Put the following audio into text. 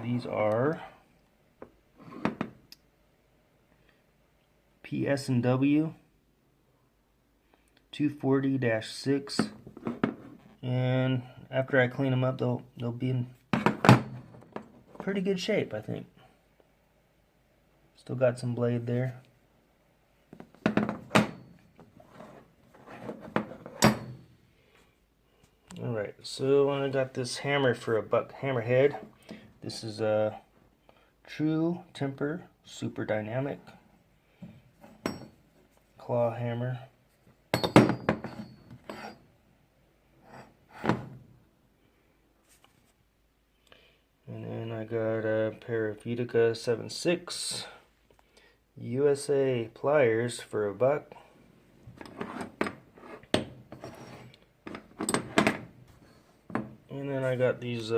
These are PS&W 240-6, and after I clean them up, they'll be in pretty good shape, I think. Still got some blade there. Alright, so I got this hammer for a buck hammerhead. This is a True Temper Super Dynamic claw hammer. And then I got a pair of Utica 7.6 USA pliers for a buck. And then I got these